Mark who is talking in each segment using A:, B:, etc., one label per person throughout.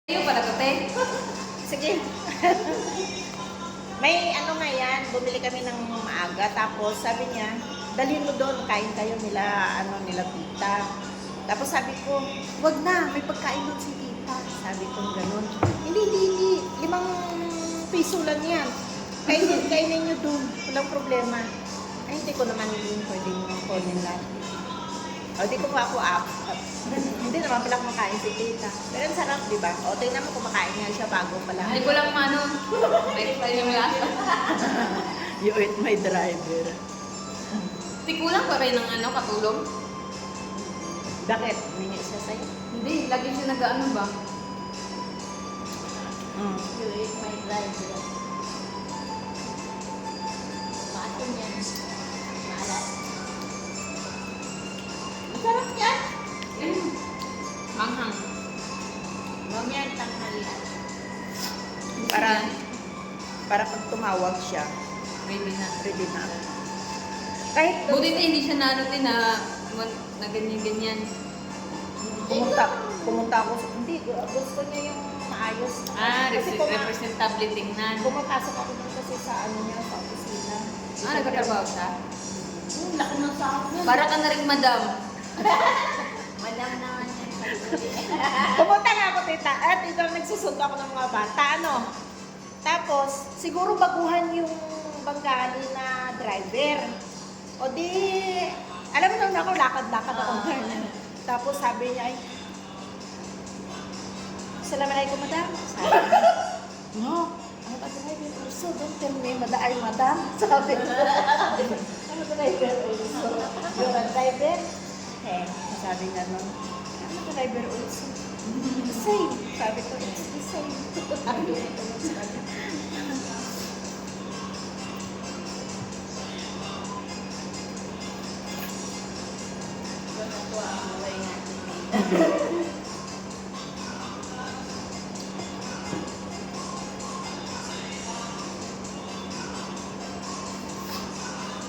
A: Ayaw pala to, te.
B: Sige. May ano nga yan, bumili kami ng maaga, tapos sabi niya, dalhin mo doon, kain kayo nila, nila tita. Tapos sabi ko, wag na, may pagkain doon si tita. Sabi ko gano'n. Hindi. 5 piso lang yan. Kainin nyo doon, walang problema. Ay, hindi ko naman yung pwedeng kunin lahat. O, di ko pa ako up. Hindi naman pala kumakain si tita. Pero ang sarap, di ba? O, tingnan mo kumakain nga siya bago pala.
A: Hindi ko lang may yung lasa.
B: You eat my driver.
A: Tikulang pa rin ng katulong.
B: Bakit? Mingi siya sa'yo?
A: Hindi, lagi siya nag-ano ba?
B: You eat my driver. Paano yan? Maalat. Masarap yan.
A: Manghang.
B: Mamaya tanghalian. Para pag tumawag siya,
A: Ready na.
B: ready na. Kahit
A: Buti na hindi siya na ganyan-ganyan.
B: pumunta ako sa, hindi, gusto niya yung maayos. Kasi
A: Representable tingnan.
B: pumapasok ako dun kasi sa niya, sa opisina.
A: Nagtatrabaho siya?
B: Laki ng sahod niya.
A: Para ka na rin madam.
B: Madam naman yan. Pumunta nga ako, tita. At ito, nagsusundo ako ng mga bata. Tapos, siguro baguhan yung Bengali na driver. O di, alam mo naman ako, lakad-lakad ako. Tapos sabi niya, ay, Assalamualaikum, madam. Sabi niya, no, ano ba driver also? Don't tell me, ay, madam. Sabi niya, ano driver also? You're a driver? Sabi niya nun, ano driver also? The same. Sabi ko, it's the same.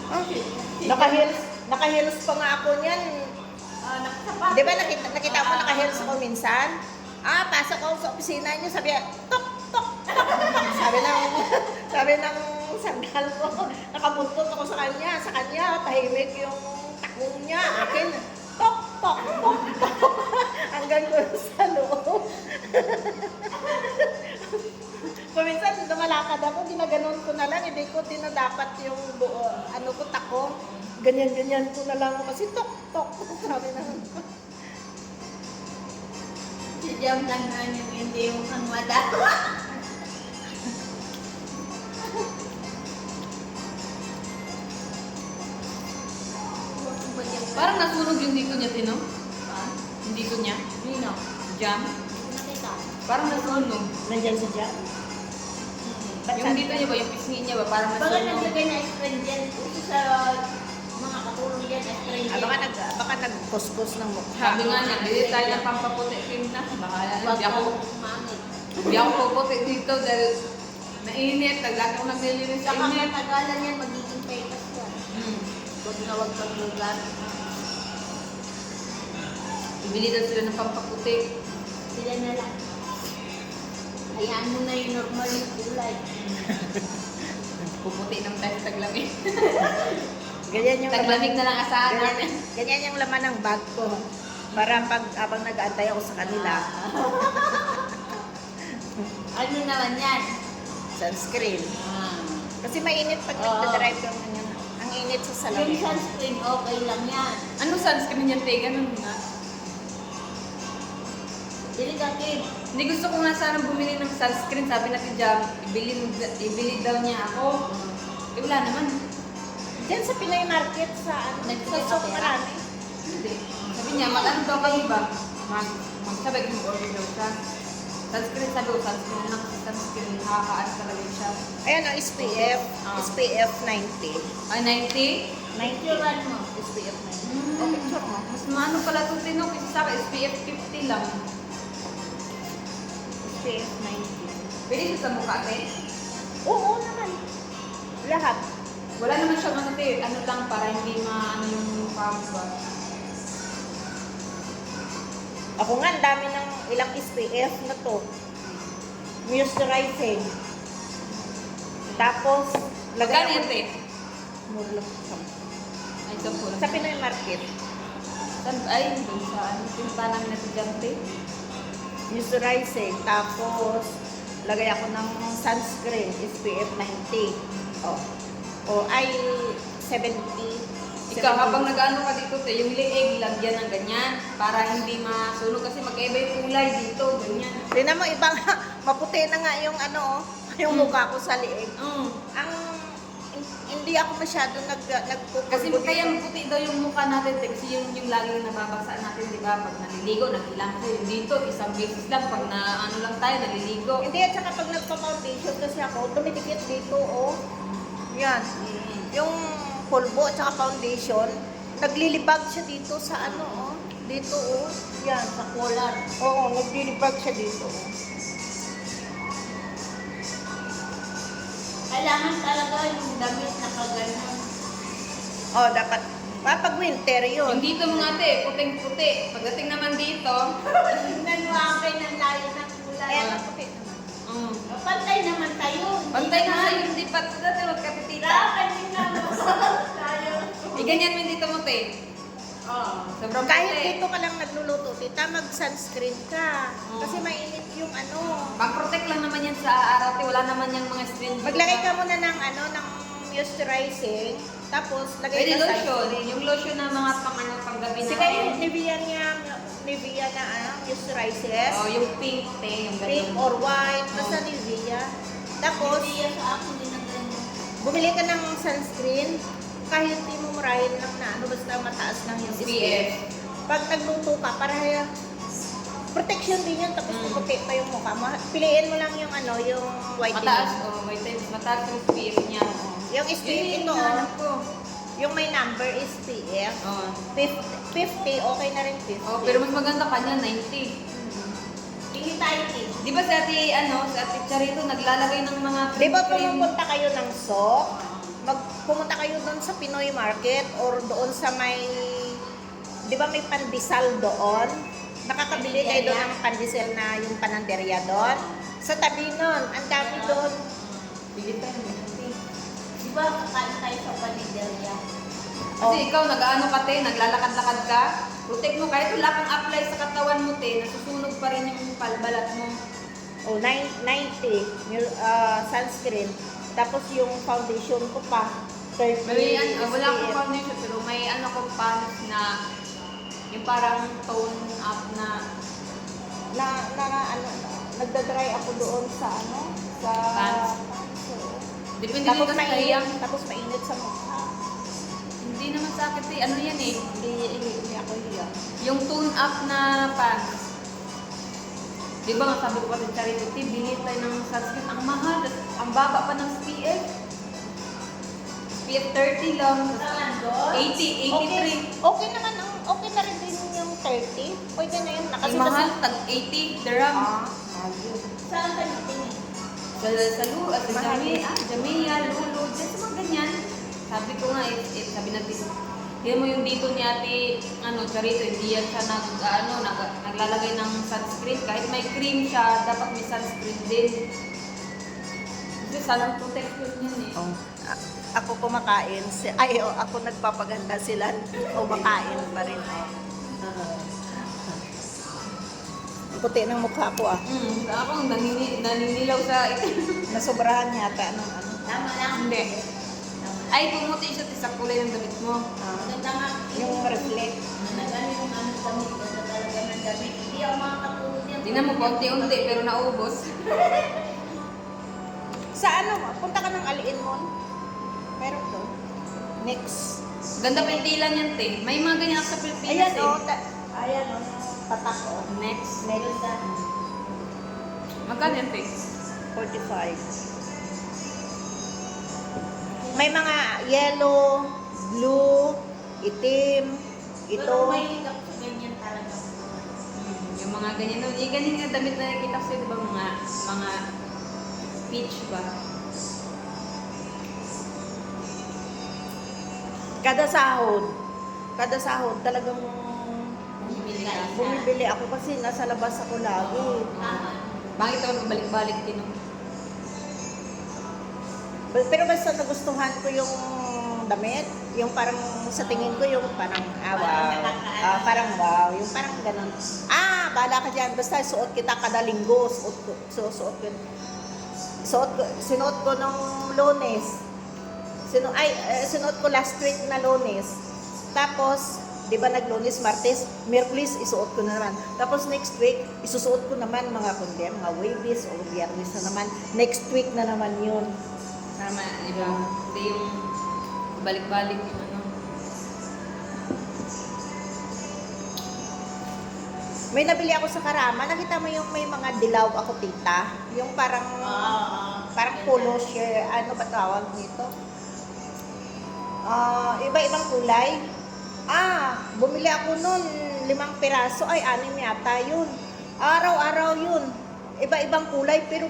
B: Okay. Naka-heels pa nga ako niyan. Di ba nakita mo naka-heels ako minsan? Pasok ako sa opisina niyo, sabi niya, tok, tok, tok. Sabi ng sandal ko, nakabuntot ako sa kanya. Sa kanya, tahimik yung takong niya. Akin, tok, tok, tok, tok. Hanggang doon sa loob. Paminsan, lumalakad ako, ginaganon ko na lang, hindi ko tinadapat yung tako. Ganyan-ganyan ko na lang kasi tok, tok, sabi na.
C: Siyam lang na yung hindi yung ang madama.
A: Parang nasunog yung dito niya, Tino. Yung dito niya.
C: Nino?
A: Jam.
C: Nakita.
A: Parang nasunog.
B: Nandiyan sa dyan?
A: Yung dito niya ba, yung pisngi niya ba, parang
C: Baga
A: nasunog.
C: naglagay na astringent. Ito sa mga katulong dyan, astringent.
B: Baka nagkuskus ng mukha.
A: Sabi nga niya, bili tayo ng pampaputi cream na. Bahala na.
C: Wag mo kumamit.
A: Hindi ako puputi dito dahil mainit. Taglaki ko naglilinis sa
C: Saka
A: init.
C: matagalan yan, magiging petas yan. Huwag na huwag kang lugar.
A: Ibili daw sila ng pampaputi.
C: Sila na lang. Hayaan mo na yung normal yung kulay.
A: Puputi ng tayo taglamig.
B: Ganyan yung
A: Taglamig na lang asahan natin.
B: ganyan yung laman ng bag ko. Para habang nag-aantay ako sa kanila,
C: Ano naman yan?
B: sunscreen. Kasi mainit pag nagdadrive yung ang init sa
C: Yung
B: salamin.
C: sunscreen, okay lang yan.
A: Ano sunscreen yan, te? Ganun nga.
C: Dili ka, kid.
A: Hindi gusto ko nga sana bumili ng sunscreen. Sabi natin Jam, ibili daw niya ako. Eh wala naman.
B: Diyan sa Pinoy Market, sa Sok marami.
A: Hindi. Sabi niya, mag-ano daw kayo ba? Sabi ko, mag-order daw siya. Sunscreen, sabi ko, sunscreen lang. Sunscreen, nakakaas talaga siya.
B: Ayan ang SPF. SPF 90.
A: Ay, 90?
C: 90 mo.
B: SPF 90.
A: Mm.
B: O, picture mo.
A: Mas maano pala ito, Tino, kasi sa akin, SPF 50 lang.
B: SPF 90.
A: Pwede siya sa mukha, te?
B: Oo naman. Lahat.
A: Wala naman siya ano, te. Ano lang, para hindi maano yung mukha mo ba?
B: Ako nga, ang dami ng ilang SPF na to. Moisturizing. Tapos,
A: Magkano yan, te?
B: Mura lang siya.
A: Ay, 10 lang.
B: Sa Pinoy Market.
A: Ay, doon sa ano, pinta namin na estudyante.
B: Moisturizing. Tapos, lagay ako ng sunscreen, SPF 90. Oh. O, ay, 70.
A: Ikaw, habang nag-ano ka dito, te, yung liig, lagyan ng ganyan para hindi masunog kasi magkaiba yung kulay dito, ganyan.
B: Tingnan mo, ibang maputi na nga yung ano, yung mukha ko sa liig. Ang hindi ako masyado nagpupulbo
A: Kasi kaya maputi daw yung mukha natin, te, kasi yung laging nababasa natin, di ba? Pag naliligo, naghilang tayo. Dito, isang beses lang, pag na ano lang tayo, naliligo.
B: Hindi, at saka pag nagpa-foundation kasi ako, dumidikit dito, oh. Yan. Yung pulbo at saka foundation, naglilibag siya dito sa ano, oh. Dito, oh. Yan, sa collar. Oo, naglilibag siya dito, oh.
C: Kailangan talaga yung damit na kaganyan.
B: Oh, dapat, pag winter yun.
A: Yung dito mga te, puting-puti. Pagdating naman dito,
C: Nanuwagay ng layo ng kulay.
B: Ayan, maputi.
C: Pantay naman tayo.
A: pantay na sa'yo, hindi pa. Dati magkapitita.
C: Dapat din na tayo.
A: Iganyan mo yung dito mo, te. Sobrang
B: Kahit
A: puti.
B: dito ka lang nagluluto, tita, mag-sunscreen ka. Kasi mainit yung ano.
A: Pang-protect lang naman yan sa araw, te. Wala naman yung mga screen.
B: Maglagay ka muna ng ano, ng moisturizing. Tapos, lagay
A: Pwede
B: ka
A: lotion.
B: sunscreen.
A: Yung lotion na mga pang-gabi na.
B: Sige, yung Nivea na moisturizer.
A: Oh, yung pink, te. Yung
B: Pink
A: ganun.
B: or white, basta Nivea. Tapos,
C: Hindi sa akin din ang ganyan.
B: bumili ka ng sunscreen. Kahit hindi mo murahin lang na ano, basta mataas lang yung
A: SPF.
B: SPF. Pag nagluto ka, para protection din yun, tapos puputi pa yung mukha mo. Piliin mo lang yung ano, yung white.
A: Mataas, oh. May times, mataas yung SPF niya. Oh.
B: Yung
A: Yun
B: SPF
A: yung
B: ito,
A: hinahanap ko.
B: yung may number SPF.
A: Oh.
B: 50, okay na rin 50.
A: Oh, pero mas maganda kanya, 90.
C: Tingin tayo din.
A: Di ba si ate, si ate Charito, naglalagay ng mga
B: Di ba
A: cream?
B: pumupunta kayo ng pumunta kayo doon sa Pinoy Market or doon sa may, di ba may pandesal doon? Nakakabili kayo doon ng pandesal na yung pananderya doon. Sa tabi nun, ang dami doon.
A: Bili tayo, ate.
C: Di ba kakain tayo sa paniderya?
A: Kasi ikaw, nag-ano ka, te, naglalakad-lakad ka, protect mo, kahit wala kang apply sa katawan mo, te, nasusunog pa rin yung palbalat mo.
B: Oh, 90 sunscreen. Tapos yung foundation ko pa, 30
A: May, wala akong
B: SPF.
A: foundation, pero may ano kong panos na, yung parang tone up na,
B: ano, nagda-dry ako doon sa ano, sa
A: Pants.
B: pants, oo.
A: depende din kasi kaya,
B: Tapos mainit sa mukha.
A: hindi naman sa akin, te, ano yan eh,
B: Hindi ako hiya.
A: yung tone up na pants. Di ba nga sabi ko pa sa Charity, te, bili tayo ng sunscreen, ang mahal, ang baba pa ng SPF. SPF 30 lang,
C: Saan doon?
A: 80, 83.
B: Okay naman, okay na rin din yung 30. Pwede na yun.
A: Ang mahal, tag 80 dirham.
B: Ayun.
C: Saan ka natingin?
A: Sa Jamia, Lulu, dyan sa mga ganyan. Sabi ko nga, sabi natin, hindi mo yung dito ni ate, Charito, hindi yan siya naglalagay ng sunscreen. Kahit may cream siya, dapat may sunscreen din. Kasi sun protection yun eh.
B: Oh. Ako kumakain. Ako nagpapaganda sila. Kumakain pa rin. Ang puti ng mukha ko ah.
A: Ako naninilaw sa
B: Nasobrahan yata. Ano.
C: Tama lang.
A: Hindi. Ay, pumuti siya sa kulay ng damit mo.
C: Maganda nga.
B: Yung reflect.
C: Nagano yung damit. Ganda talaga ng damit. Hindi ako makakatulog yan.
A: Tingnan mo, konti-unti, pero naubos.
B: Sa ano? Punta ka ng Aliin Mall. Meron to. Next.
A: Ganda pa yung tila niyan, te. May mga ganyan ako sa Pilipinas
B: Ayan
A: eh.
B: o. Ayan o. Tatak o.
A: Next.
B: Next.
A: Magkano yan, te?
B: 45. May mga yellow, blue, itim, ito.
C: Pero may higap sa ganyan talaga.
A: Yung mga ganyan. Yung ganyan nga damit na nakikita ko sa'yo, di ba? Mga peach ba?
B: Kada sahod talagang
A: Bibili
C: isa.
B: Bumibili ako kasi nasa labas ako lagi.
C: Tama.
A: Bakit ako balik-balik din?
B: Pero basta nagustuhan ko yung damit, yung parang sa tingin ko yung parang wow. Parang wow, yung parang ganun. Bahala ka dyan. Basta suot kita kada linggo. Sinuot ko nung Lunes. Sinuot ko last week na Lunes. Tapos, di ba nag-Lunes, Martes, Miyerkules, isuot ko na naman. Tapos next week, isusuot ko naman mga kundi, mga Webis o Biyernes na naman. Next week na naman yun.
A: Tama, di ba? Hindi yung balik-balik yung ano.
B: May nabili ako sa Karama. Nakita mo yung may mga dilaw ako, tita? Yung parang polo shirt. Ano ba tawag nito? Iba-ibang kulay. Bumili ako nun 5 piraso. Ay, 6 yata yun. Araw-araw yun. Iba-ibang kulay. Pero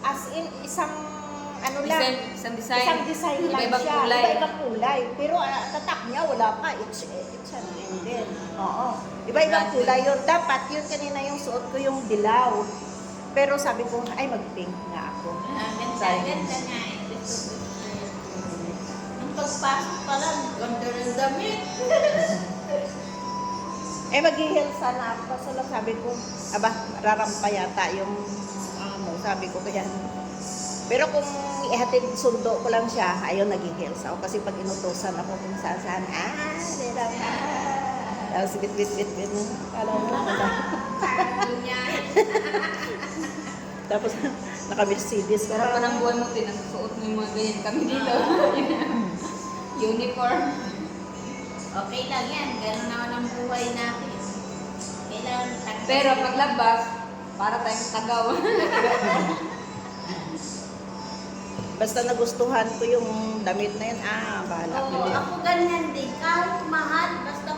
B: as in, isang ano lang.
A: Isang design.
B: Isang design lang
A: Iba-ibang
B: siya.
A: kulay.
B: Iba-ibang kulay. Pero tatak niya, wala ka. It's an ended. Oo. Iba-ibang kulay yun. Dapat yun kanina yung suot ko yung dilaw. Pero sabi ko, ay mag-pink nga ako.
C: Ganda nga eh. Nung pagpasok pa lang, ganda ng damit.
B: Mag-heels sana ako. Kaso lang sabi ko, rarampa yata yung sabi ko kaya. Pero kung ihatid sundo ko lang siya, ayun, nag-heels ako. Kasi pag inutosan ako kung saan, tapos bit. Alam mo, tapos naka-Mercedes.
A: Pero pa ng buhay mo, tinasuot mo yung mga ganyan kami dito. Uniform.
C: Okay lang yan. Ganun naman ang buhay natin. Kailangan
A: Pero paglabas, para tayong tagaw.
B: Basta nagustuhan ko yung damit na yun, bahala ko
C: Oo,
B: din.
C: ako ganyan din. Kahit mahal, basta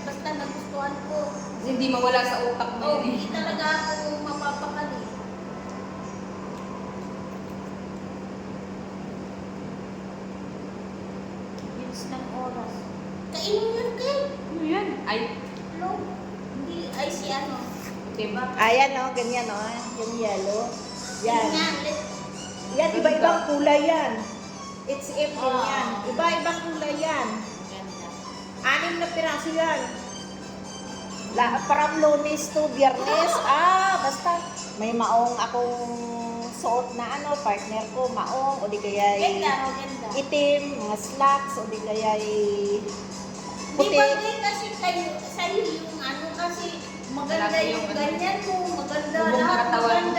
C: basta nagustuhan ko.
A: Kasi hindi mawala sa utak mo
C: Oo,
A: yun eh.
C: hindi talaga ako mapapakali. Bilis ng oras. Kainin yun, Kay.
A: Ano yan? Ay,
C: Hello? Hindi, ay si ano.
A: diba?
B: Ayan ganyan yung yellow. Yan.
C: Ganyan,
B: Yan, iba-ibang kulay yan. It's it din
C: Oo.
B: yan. Iba-ibang kulay yan.
C: Ganda.
B: 6 na piraso yan. From Lunes to Biyernes. Basta may maong akong suot na partner ko, maong, o di kaya
C: Ganda, ganda.
B: itim, mga slacks, o di kaya
C: Di
B: puti.
C: ba din kasi sa'yo yung ano kasi maganda
A: Malaki
C: yung
A: yung ano.
C: ganyan mo, maganda
A: Bubong
C: lahat,
A: katawan mo.
C: maganda.